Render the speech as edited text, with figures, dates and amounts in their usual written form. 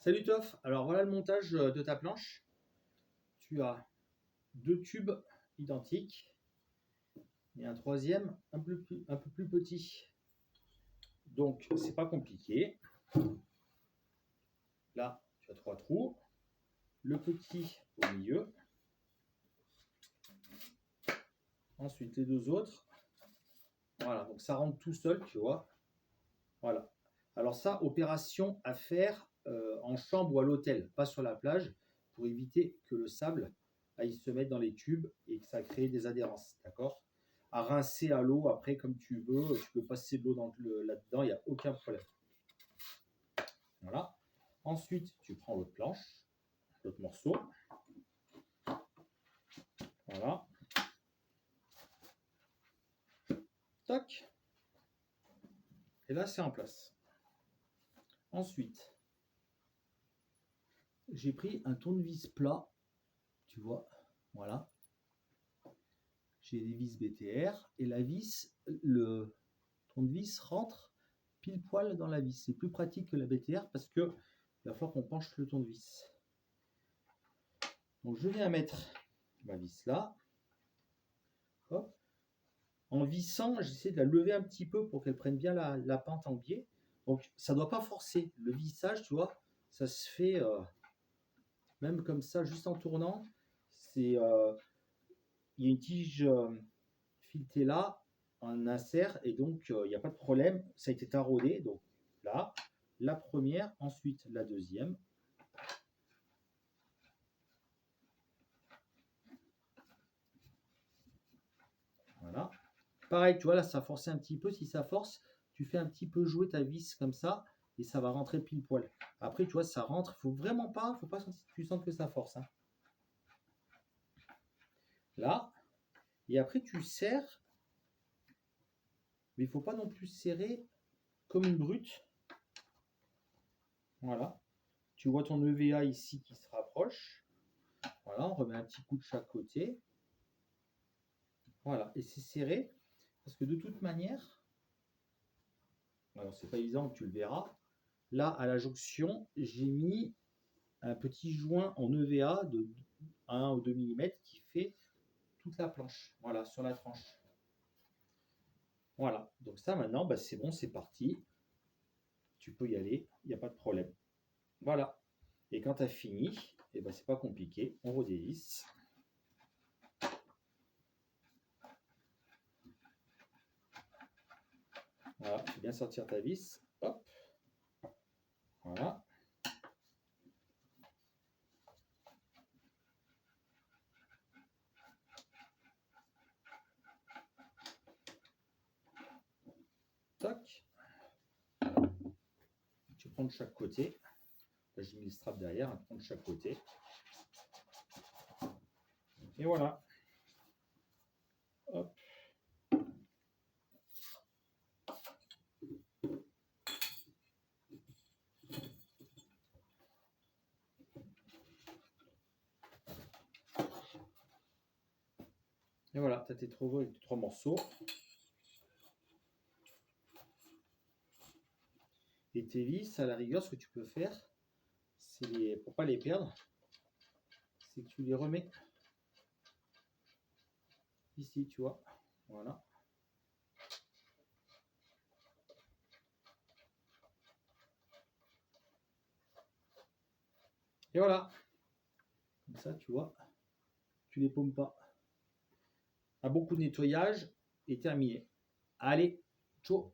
Salut Toff, alors voilà le montage de ta planche. Tu as deux tubes identiques et un troisième un peu plus petit. Donc c'est pas compliqué. Là tu as trois trous, le petit au milieu, ensuite les deux autres. Voilà, donc ça rentre tout seul, tu vois. Voilà. Alors ça, opération à faire en chambre ou à l'hôtel, pas sur la plage, pour éviter que le sable aille se mettre dans les tubes et que ça crée des adhérences, d'accord? À rincer à l'eau après comme tu veux, tu peux passer de l'eau là-dedans, il n'y a aucun problème. Voilà. Ensuite, tu prends l'autre planche, l'autre morceau. Voilà. Tac. Et là, c'est en place. Ensuite, j'ai pris un tournevis plat, tu vois, voilà. J'ai des vis BTR et la vis, le tournevis rentre pile poil dans la vis. C'est plus pratique que la BTR parce que il va falloir qu'on penche le tournevis. Donc je viens mettre ma vis là. Hop. En vissant, j'essaie de la lever un petit peu pour qu'elle prenne bien la pente en biais. Donc ça ne doit pas forcer. Le vissage, tu vois, ça se fait même comme ça, juste en tournant. Il y a une tige filetée là, un insert, et donc il n'y a pas de problème. Ça a été taraudé. Donc là, la première, ensuite la deuxième. Voilà. Pareil, tu vois, là, ça forçait un petit peu. Si ça force, tu fais un petit peu jouer ta vis comme ça et ça va rentrer pile poil. Après, tu vois, ça rentre. Il faut pas que tu sentes que ça force. Hein. Là. Et après, tu serres. Mais il ne faut pas non plus serrer comme une brute. Voilà. Tu vois ton EVA ici qui se rapproche. Voilà, on remet un petit coup de chaque côté. Voilà, et c'est serré. Parce que de toute manière, alors c'est pas évident que tu le verras. Là, à la jonction, j'ai mis un petit joint en EVA de 1 ou 2 mm qui fait toute la planche, voilà, sur la tranche. Voilà, donc ça maintenant, bah, c'est bon, c'est parti. Tu peux y aller, il n'y a pas de problème. Voilà, et quand tu as fini, et ben, c'est pas compliqué, on redévisse. Voilà, tu bien sortir ta vis, hop, voilà. Tac. Tu prends de chaque côté. Là, j'ai mis le strap derrière, tu prends de chaque côté. Et voilà. Hop. Et voilà, tu as tes trois morceaux. Et tes vis, à la rigueur, ce que tu peux faire, c'est pour pas les perdre, c'est que tu les remets ici, tu vois. Voilà. Et voilà. Comme ça, tu vois, tu les paumes pas. Un bon coup de nettoyage et terminé. Allez, ciao.